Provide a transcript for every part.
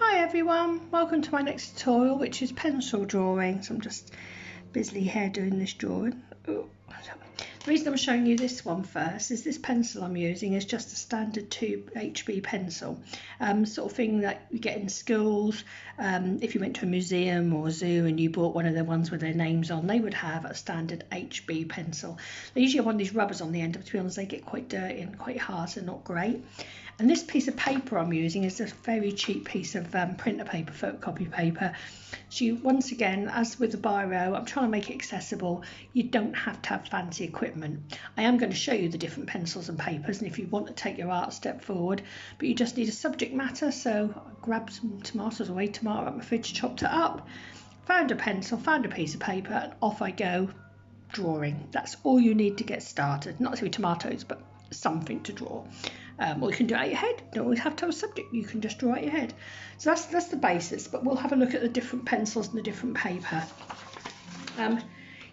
Hi everyone, welcome to my next tutorial, which is pencil drawing. So I'm just busily here doing this drawing. Ooh. The reason I'm showing you this one first is this pencil I'm using is just a standard tube HB pencil, sort of thing that you get in schools. If you went to a museum or a zoo and you bought one of the ones with their names on, they would have a standard HB pencil. They usually have one of these rubbers on the end, but to be honest, they get quite dirty and quite hard, so not great. And this piece of paper I'm using is a very cheap piece of printer paper, photocopy paper. So you, once again, as with the biro, I'm trying to make it accessible. You don't have to have fancy equipment. I am going to show you the different pencils and papers, and if you want to take your art step forward, but you just need a subject matter. So I grabbed some tomatoes, away tomato out my fridge, chopped it up, found a pencil, found a piece of paper, and off I go drawing. That's all you need to get started. Not necessarily tomatoes, but something to draw. Or you can do it out your head. You don't always have to have a subject. You can just draw out your head. So that's the basis, but we'll have a look at the different pencils and the different paper.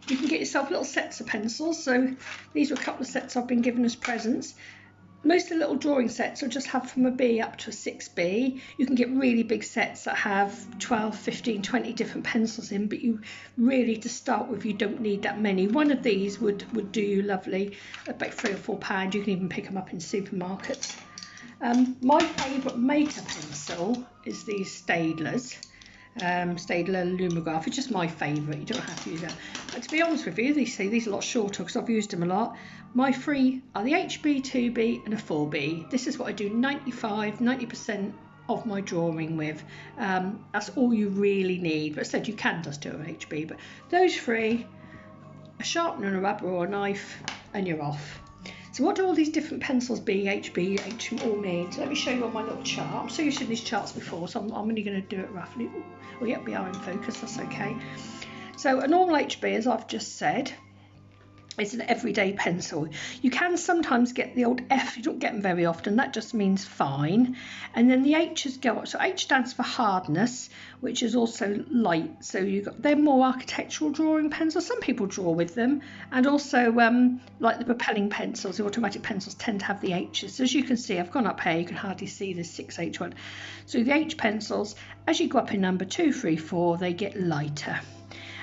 You can get yourself little sets of pencils. So these are a couple of sets I've been given as presents. Most of the little drawing sets will just have from a B up to a 6B. You can get really big sets that have 12, 15, 20 different pencils in, but you really, to start with, you don't need that many. One of these would do you lovely, about £3 or £4. You can even pick them up in supermarkets. My favourite makeup pencil is these Staedtlers. Staedtler Lumograph. It's just my favourite. You don't have to use that. But to be honest with you, these are a lot shorter because I've used them a lot. My three are the HB, 2B and a 4B. This is what I do 90% of my drawing with. That's all you really need. But I said you can just do an HB. But those three, a sharpener and a rubber or a knife, and you're off. So what do all these different pencils B, HB, H all mean? So let me show you on my little chart. I'm so used to these charts before, so I'm only going to do it roughly. Oh, yep, we are in focus, that's okay. So a normal HB, as I've just said, is an everyday pencil. You can sometimes get the old F, you don't get them very often, that just means fine. And then the H's go up. So H stands for hardness, which is also light. So they're more architectural drawing pencils. Some people draw with them. And also like the propelling pencils, the automatic pencils tend to have the H's. So as you can see, I've gone up here, you can hardly see the 6H1. So the H pencils, as you go up in number 2, 3, 4, they get lighter.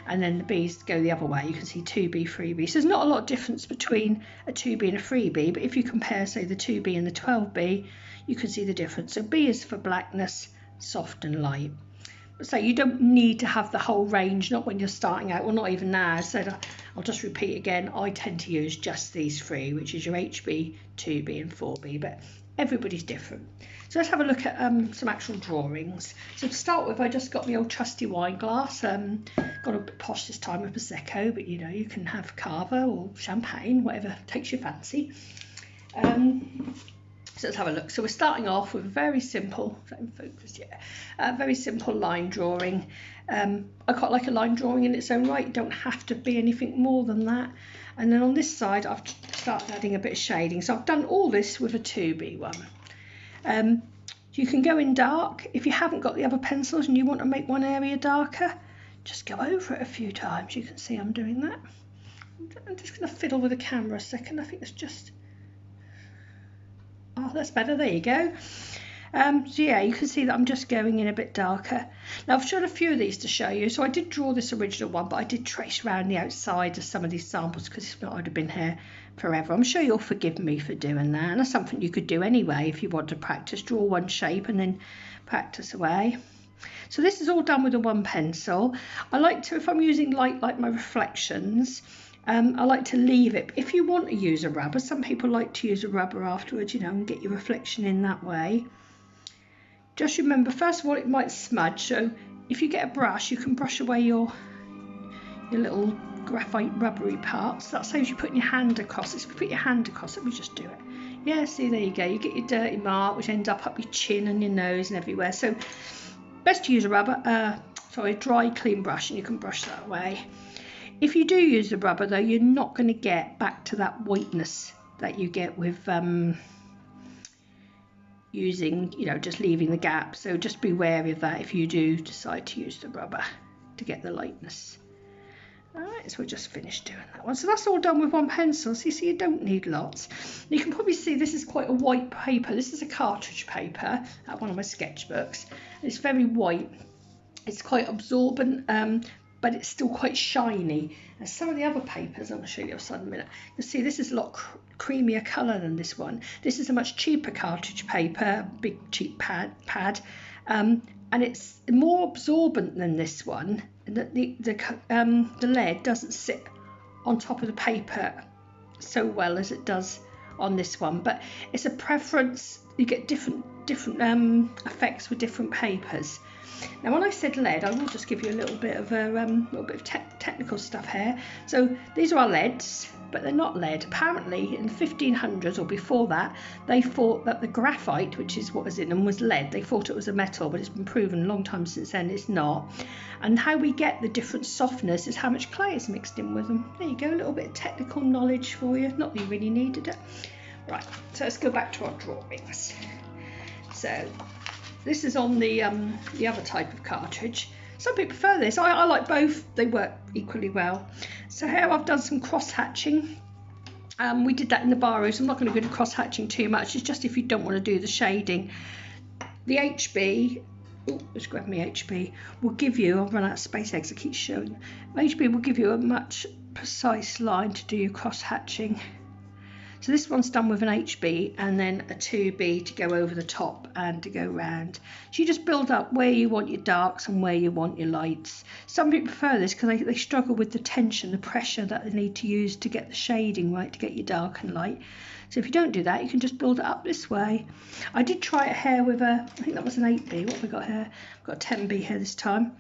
And then the B's go the other way. You can see 2B, 3B. So there's not a lot of difference between a 2B and a 3B, but if you compare, say, the 2B and the 12B, you can see the difference. So B is for blackness, soft and light. So you don't need to have the whole range, not when you're starting out, well, not even now. So I'll just repeat again, I tend to use just these three, which is your HB, 2B and 4B, but everybody's different. So let's have a look at some actual drawings. So to start with, I just got my old trusty wine glass. Got a bit posh this time with Prosecco, but you know, you can have Cava or champagne, whatever takes your fancy. So let's have a look. So we're starting off with a very simple, is that in focus? Yeah, very simple line drawing. I quite like a line drawing in its own right. You don't have to be anything more than that. And then on this side, I've started adding a bit of shading. So I've done all this with a 2B one. You can go in dark. If you haven't got the other pencils and you want to make one area darker, just go over it a few times. You can see I'm doing that. I'm just going to fiddle with the camera a second. I think it's just... Oh, that's better. There you go. So yeah, you can see that I'm just going in a bit darker. Now I've shown a few of these to show you. So I did draw this original one, but I did trace around the outside of some of these samples because if not, I'd have been here forever. I'm sure you'll forgive me for doing that. And that's something you could do anyway if you want to practice. Draw one shape and then practice away. So this is all done with a one pencil. I like to, if I'm using light like my reflections, I like to leave it. If you want to use a rubber, some people like to use a rubber afterwards, you know, and get your reflection in that way. Just remember, first of all, it might smudge. So if you get a brush, you can brush away your little graphite rubbery parts. That saves you putting your hand across it. So if you put your hand across it, we just do it. Yeah, see, there you go. You get your dirty mark, which ends up your chin and your nose and everywhere. So best to use a rubber, a dry, clean brush, and you can brush that away. If you do use the rubber, though, you're not going to get back to that whiteness that you get with using, you know, just leaving the gap. So just be wary of that if you do decide to use the rubber to get the lightness. All right. might as well just finish doing that one. So that's all done with one pencil. So you see, you don't need lots. You can probably see this is quite a white paper. This is a cartridge paper at one of my sketchbooks. It's very white. It's quite absorbent, but it's still quite shiny. And some of the other papers, I'm going to show you the other side in a minute. You'll see this is a lot creamier colour than this one. This is a much cheaper cartridge paper, big cheap pad, and it's more absorbent than this one. The lead doesn't sit on top of the paper so well as it does on this one, but it's a preference. You get different effects with different papers. Now, when I said lead, I will just give you a little bit of technical stuff here. So these are our leads, but they're not lead. Apparently, in the 1500s or before that, they thought that the graphite, which is what was in them, was lead. They thought it was a metal, but it's been proven a long time since then it's not. And how we get the different softness is how much clay is mixed in with them. There you go, a little bit of technical knowledge for you. Not that you really needed it. Right, so let's go back to our drawings. So this is on the other type of cartridge. Some people prefer this. I like both. They work equally well. So here I've done some cross-hatching. We did that in the Barrows. I'm not going to go into cross-hatching too much. It's just if you don't want to do the shading. The HB, let's grab me HB, will give you, I'll run out of space eggs, I keep showing. HB will give you a much precise line to do your cross-hatching. So this one's done with an HB and then a 2B to go over the top and to go round. So you just build up where you want your darks and where you want your lights. Some people prefer this because they struggle with the tension, the pressure that they need to use to get the shading right, to get your dark and light. So if you don't do that, you can just build it up this way. I did try it here with I think that was an 8B. What have we got here? I've got a 10B here this time.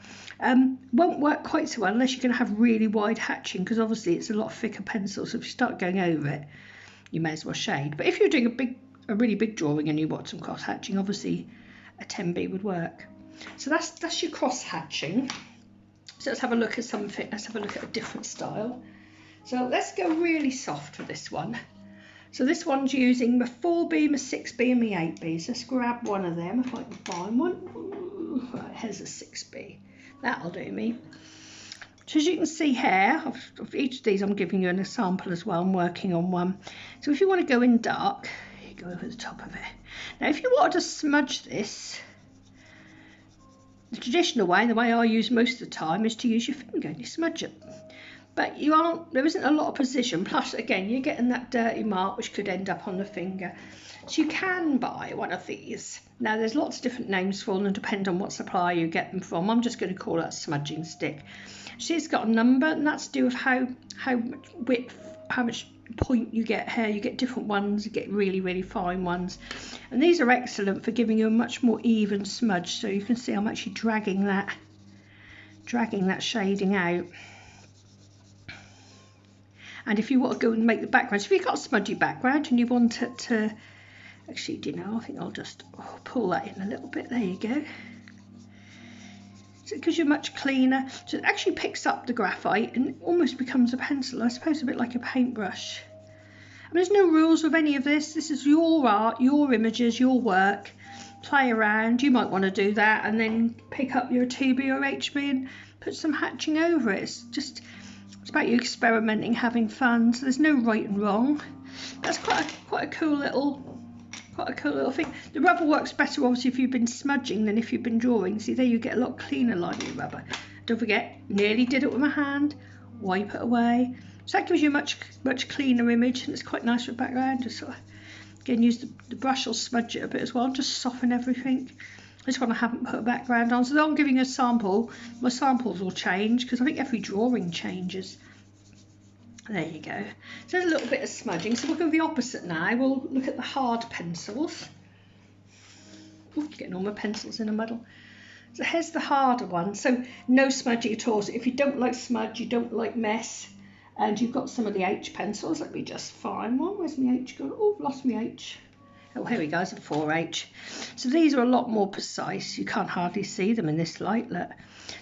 Won't work quite so well unless you're going to have really wide hatching, because obviously it's a lot thicker pencil. So if you start going over it, you may as well shade. But if you're doing a really big drawing and you want some cross hatching, obviously a 10B would work. So that's your cross hatching. So let's have a look at something. Let's have a look at a different style. So let's go really soft for this one. So this one's using my 4B, my 6B and my 8B. So let's grab one of them if I can find one. Ooh, right, here's a 6B. That'll do me. So as you can see here, of each of these I'm giving you an example as well. I'm working on one. So if you want to go in dark, you go over the top of it. Now if you wanted to smudge this, the traditional way, and the way I use most of the time, is to use your finger and you smudge it. But there isn't a lot of precision, plus again you're getting that dirty mark which could end up on the finger. So you can buy one of these. Now there's lots of different names for them and depend on what supplier you get them from. I'm just going to call it a smudging stick. See, it's got a number, and that's to do with how much width, how much point you get here. You get different ones, you get really, really fine ones. And these are excellent for giving you a much more even smudge. So you can see I'm actually dragging that shading out. And if you want to go and make the background, so if you've got a smudgy background and you want it to, actually, do you know, I think I'll just pull that in a little bit. There you go. So it gives you much cleaner. So it actually picks up the graphite and it almost becomes a pencil, I suppose, a bit like a paintbrush. And there's no rules with any of this. This is your art, your images, your work. Play around. You might want to do that and then pick up your 2B or HB and put some hatching over it. It's about you experimenting, having fun. So there's no right and wrong. That's quite a cool little thing. The rubber works better obviously if you've been smudging than if you've been drawing. See, there you get a lot cleaner line with rubber. Don't forget, nearly did it with my hand. Wipe it away. So that gives you a much cleaner image, and it's quite nice for background. Just sort of, again, use the brush will smudge it a bit as well, just soften everything. This one I haven't put a background on, so though I'm giving you a sample, my samples will change because I think every drawing changes. There you go. So there's a little bit of smudging. So we'll go the opposite now. We'll look at the hard pencils. Ooh, getting all my pencils in a muddle. So here's the harder one. So no smudging at all. So if you don't like smudge, you don't like mess, and you've got some of the H pencils, let me just find one. Where's my H gone? Oh, I've lost my H. Oh, here we go, it's a 4H. So these are a lot more precise. You can't hardly see them in this light, look.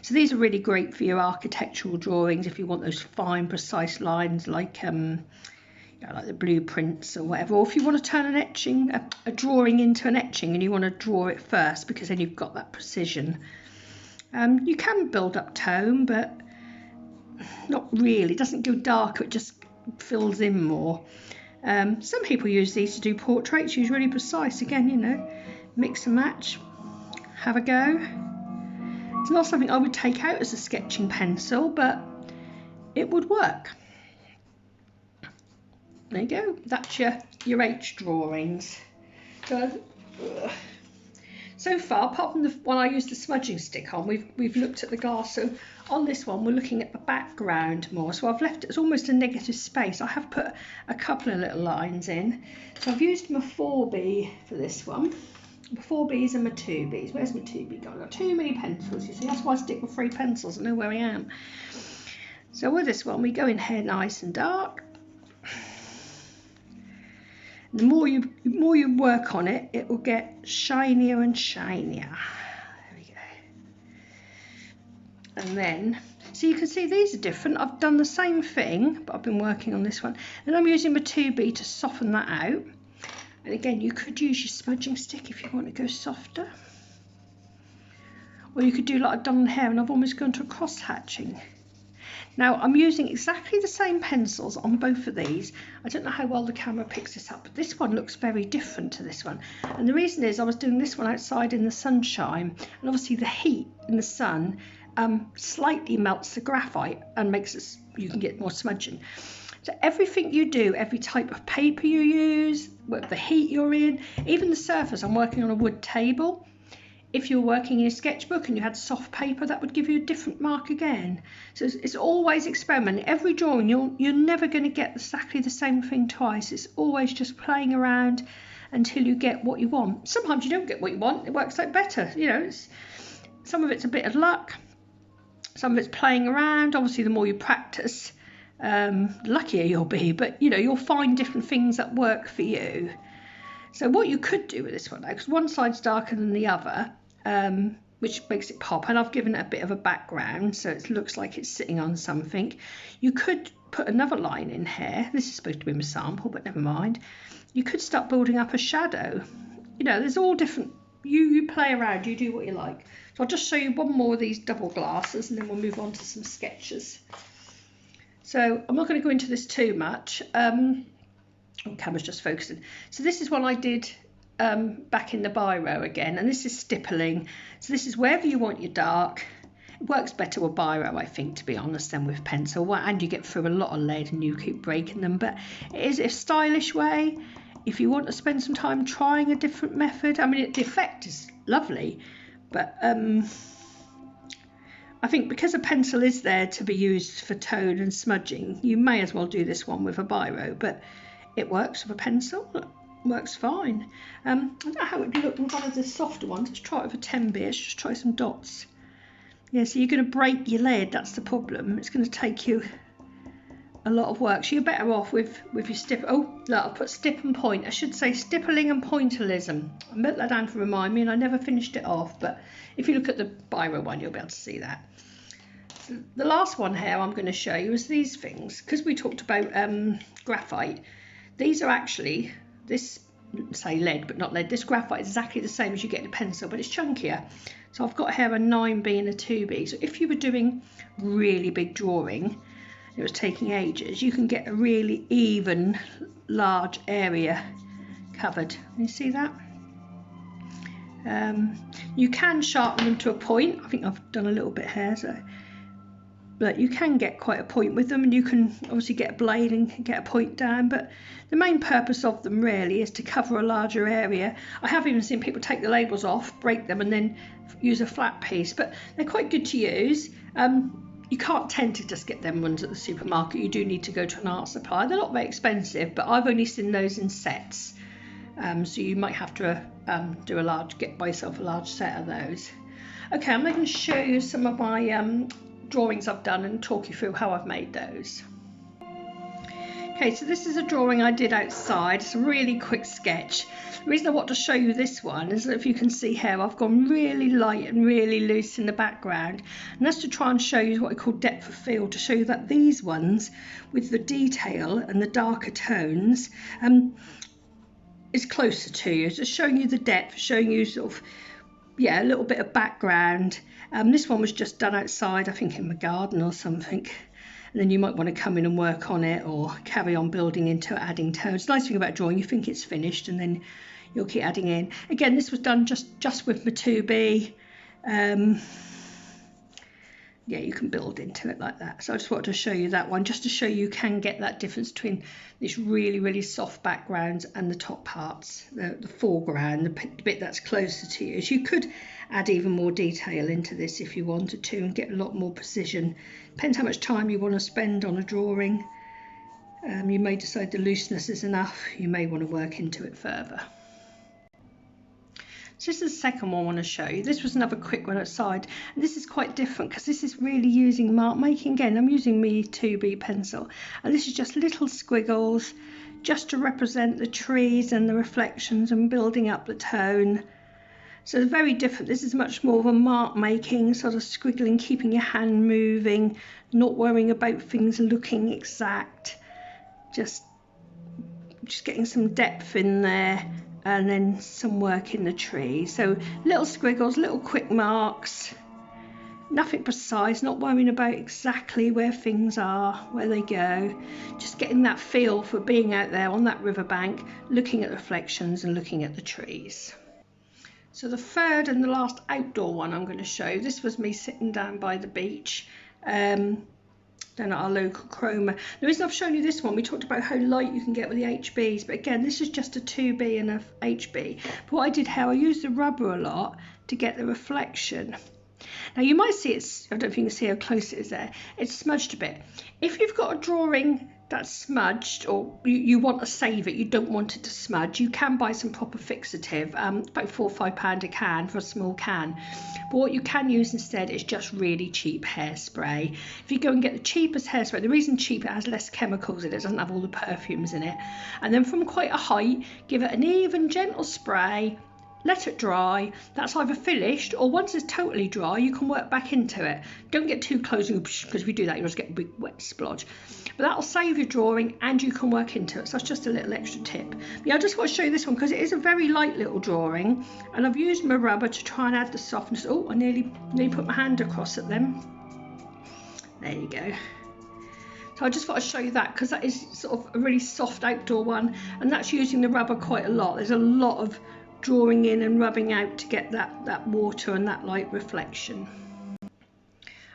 So these are really great for your architectural drawings if you want those fine, precise lines like like the blueprints or whatever. Or if you want to turn an etching, a drawing into an etching, and you want to draw it first because then you've got that precision. You can build up tone, but not really, it doesn't go darker, it just fills in more. Some people use these to do portraits, use really precise, again, you know, mix and match, have a go. It's not something I would take out as a sketching pencil, but it would work. There you go, that's your H drawings. So far, apart from the one I used the smudging stick on, we've looked at the glass. So on this one, we're looking at the background more. So I've left it as almost a negative space. I have put a couple of little lines in. So I've used my 4B for this one. My 4Bs and my 2Bs. Where's my 2B gone? I've got too many pencils, you see. That's why I stick with 3 pencils. I know where I am. So with this one, we go in here nice and dark. The more you work on it, it will get shinier and shinier. There we go. And then, so you can see these are different. I've done the same thing, but I've been working on this one. And I'm using my 2B to soften that out. And again, you could use your smudging stick if you want to go softer. Or you could do like I've done here, and I've almost gone to a cross hatching. Now I'm using exactly the same pencils on both of these. I don't know how well the camera picks this up, but this one looks very different to this one. And the reason is I was doing this one outside in the sunshine, and obviously the heat in the sun slightly melts the graphite and makes it, you can get more smudging. So everything you do, every type of paper you use, the heat you're in, even the surface, I'm working on a wood table. If you're working in a sketchbook and you had soft paper, that would give you a different mark again. So it's always experimenting. Every drawing, you're never going to get exactly the same thing twice. It's always just playing around until you get what you want. Sometimes you don't get what you want. It works out better. You know, some of it's a bit of luck. Some of it's playing around. Obviously, the more you practice, the luckier you'll be. But, you know, you'll find different things that work for you. So what you could do with this one, because one side's darker than the other, which makes it pop, and I've given it a bit of a background so it looks like it's sitting on something. You could put another line in here. This is supposed to be my sample, but never mind. You could start building up a shadow. You know, there's all different, you play around, you do what you like. So I'll just show you one more of these double glasses and then we'll move on to some sketches. So I'm not going to go into this too much. Oh, camera's just focusing. So this is one I did back in the biro again, and this is stippling. So this is wherever you want your dark. It works better with biro, I think, to be honest, than with pencil. Well, and you get through a lot of lead and you keep breaking them. But it is a stylish way. If you want to spend some time trying a different method, I mean, the effect is lovely, but I think because a pencil is there to be used for tone and smudging, you may as well do this one with a biro. But it works with a pencil, it works fine. I don't know how it would look with one of the softer ones. Let's try it with a 10B, let's just try some dots. Yeah, so you're going to break your lead, that's the problem. It's going to take you a lot of work. So you're better off with your stip. Oh, look, I'll put stip and point. I should say stippling and pointillism. I put that down to remind me and I never finished it off, but if you look at the biro one, you'll be able to see that. So the last one here I'm going to show you is these things. Because we talked about graphite, these are actually, this, say lead, but not lead. This graphite is exactly the same as you get in a pencil, but it's chunkier. So I've got here a 9B and a 2B. So if you were doing really big drawing, it was taking ages, you can get a really even, large area covered. You see that? You can sharpen them to a point. I think I've done a little bit here, so. But you can get quite a point with them, and you can obviously get a blade and get a point down, but the main purpose of them really is to cover a larger area. I have even seen people take the labels off, break them, and then use a flat piece, but they're quite good to use. You can't tend to just get them ones at the supermarket. You do need to go to an art supply. They're not very expensive, but I've only seen those in sets. So you might have to get by yourself a large set of those. Okay, I'm going to show you some of my drawings I've done and talk you through how I've made those. Okay, so this is a drawing I did outside. It's a really quick sketch. The reason I want to show you this one is that if you can see here, I've gone really light and really loose in the background, and that's to try and show you what I call depth of field, to show you that these ones with the detail and the darker tones is closer to you. Just showing you the depth, showing you sort of, yeah, a little bit of background. This one was just done outside, I think in my garden or something. and then you might want to come in and work on it or carry on building into it, adding tones. The nice thing about drawing, you think it's finished and then you'll keep adding in. Again, this was done just with my 2B. Yeah, you can build into it like that. So I just wanted to show you that one, just to show you can get that difference between this really soft background and the top parts, the foreground, the bit that's closer to you. So you could add even more detail into this if you wanted to and get a lot more precision. Depends how much time you want to spend on a drawing. You may decide the looseness is enough. You may want to work into it further. So this is the second one I want to show you. This was another quick one outside, and this is quite different because this is really using mark making. Again, I'm using my 2B pencil, and this is just little squiggles just to represent the trees and the reflections and building up the tone. So it's very different. This is much more of a mark making, sort of squiggling, keeping your hand moving, not worrying about things looking exact, just getting some depth in there. And then some work in the tree. So little squiggles, little quick marks, nothing precise, not worrying about exactly where things are, where they go, just getting that feel for being out there on that riverbank, looking at reflections and looking at the trees. So the third and the last outdoor one I'm going to show, this was me sitting down by the beach. Down at our local Chroma. The reason I've shown you this one, we talked about how light you can get with the HBs, but again, this is just a 2B and a HB. But what I did here, I used the rubber a lot to get the reflection. Now you might see it's, I don't know if you can see how close it is there, it's smudged a bit. If you've got a drawing that's smudged, or you want to save it, you don't want it to smudge, you can buy some proper fixative, about £4 or £5 a can for a small can. But what you can use instead is just really cheap hairspray. If you go and get the cheapest hairspray, the reason cheap, it has less chemicals in it, doesn't have all the perfumes in it. And then from quite a height, give it an even gentle spray, let it dry. That's either finished, or once it's totally dry, you can work back into it. Don't get too close, because if you do that, you'll just get a big wet splodge. But that'll save your drawing and you can work into it. So that's just a little extra tip. But yeah, I just want to show you this one because it is a very light little drawing, and I've used my rubber to try and add the softness. Oh, I nearly put my hand across at them. There you go. So I just thought I'd show you that because that is sort of a really soft outdoor one, and that's using the rubber quite a lot. There's a lot of drawing in and rubbing out to get that water and that light reflection.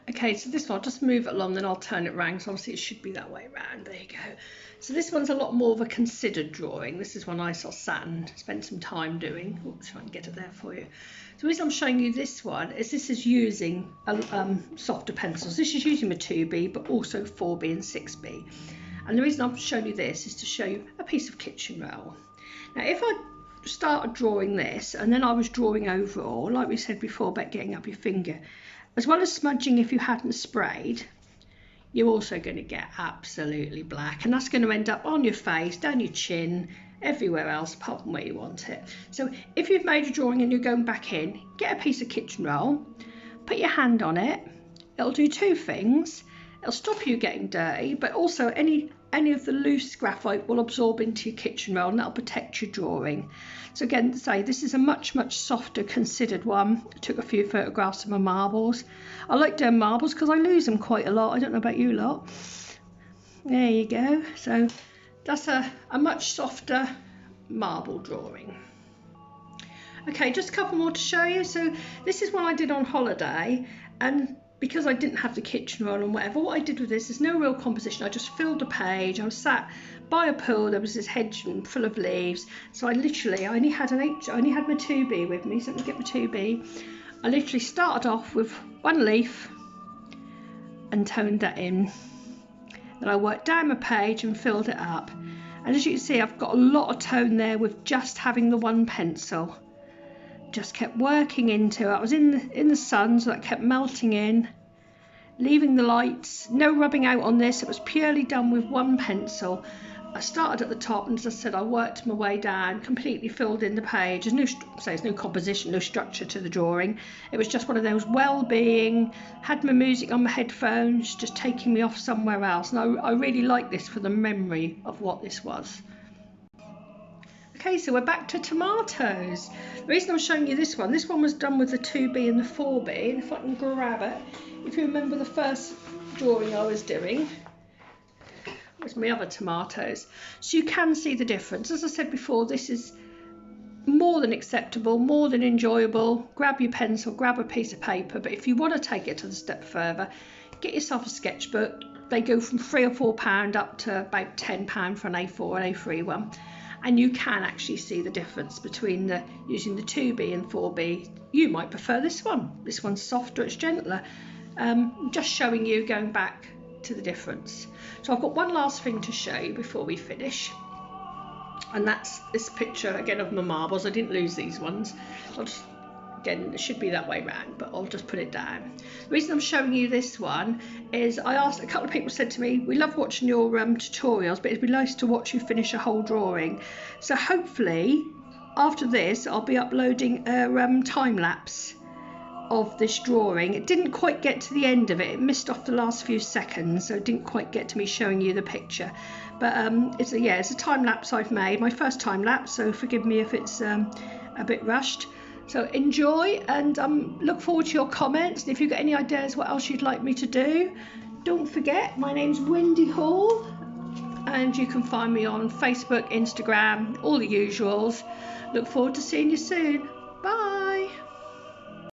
Okay, so this one, I'll just move it along, then I'll turn it around, so obviously it should be that way around. There you go. So this one's a lot more of a considered drawing. This is one I sat and spent some time doing. Oops, if I can get it there for you. So the reason I'm showing you this one is this is using softer pencils. This is using my 2B, but also 4B and 6B. And the reason I'm showing you this is to show you a piece of kitchen roll. Now, if I started drawing this and then I was drawing overall, like we said before about getting up your finger, as well as smudging if you hadn't sprayed, you're also going to get absolutely black, and that's going to end up on your face, down your chin, everywhere else apart from where you want it. So if you've made a drawing and you're going back in, get a piece of kitchen roll, put your hand on it. It'll do two things. It'll stop you getting dirty, but also any of the loose graphite will absorb into your kitchen roll, and that'll protect your drawing. So again, say this is a much softer considered one. I took a few photographs of my marbles. I like doing marbles because I lose them quite a lot. I don't know about you lot. There you go. So that's a much softer marble drawing. Okay, just a couple more to show you. So this is one I did on holiday, and because I didn't have the kitchen roll and whatever, what I did with this is no real composition. I just filled a page. I was sat by a pool. There was this hedge full of leaves. So I only had my 2B with me. So let me get my 2B. I literally started off with one leaf and toned that in. Then I worked down my page and filled it up. And as you can see, I've got a lot of tone there with just having the one pencil. Just kept working into it. I was in the sun, so that kept melting in, leaving the lights, no rubbing out on this. It was purely done with one pencil. I started at the top, and as I said, I worked my way down, completely filled in the page. There's no composition, no structure to the drawing. It was just one of those well-being, had my music on my headphones, just taking me off somewhere else. And I really like this for the memory of what this was. Okay, so we're back to tomatoes. The reason I'm showing you this one was done with the 2B and the 4B, and if I can grab it, if you remember the first drawing I was doing, There's my other tomatoes. So you can see the difference. As I said before, this is more than acceptable, more than enjoyable. Grab your pencil, grab a piece of paper, but if you want to take it to the step further, get yourself a sketchbook. They go from £3 or £4 up to about £10 for an A4 and A3 one, and you can actually see the difference between using the 2B and 4B. You might prefer this one. This one's softer, it's gentler. Just showing you, going back to the difference. So I've got one last thing to show you before we finish, and that's this picture again of my marbles. I didn't lose these ones. Again, it should be that way round, but I'll just put it down. The reason I'm showing you this one is I asked, a couple of people said to me, we love watching your tutorials, but it'd be nice to watch you finish a whole drawing. So hopefully after this I'll be uploading a time lapse of this drawing. It didn't quite get to the end of it, it missed off the last few seconds, so it didn't quite get to me showing you the picture. But it's a time lapse I've made, my first time lapse, so forgive me if it's a bit rushed. So enjoy, and look forward to your comments, and if you've got any ideas what else you'd like me to do, don't forget, my name's Wendy Hall, and you can find me on Facebook, Instagram, all the usuals. Look forward to seeing you soon. Bye.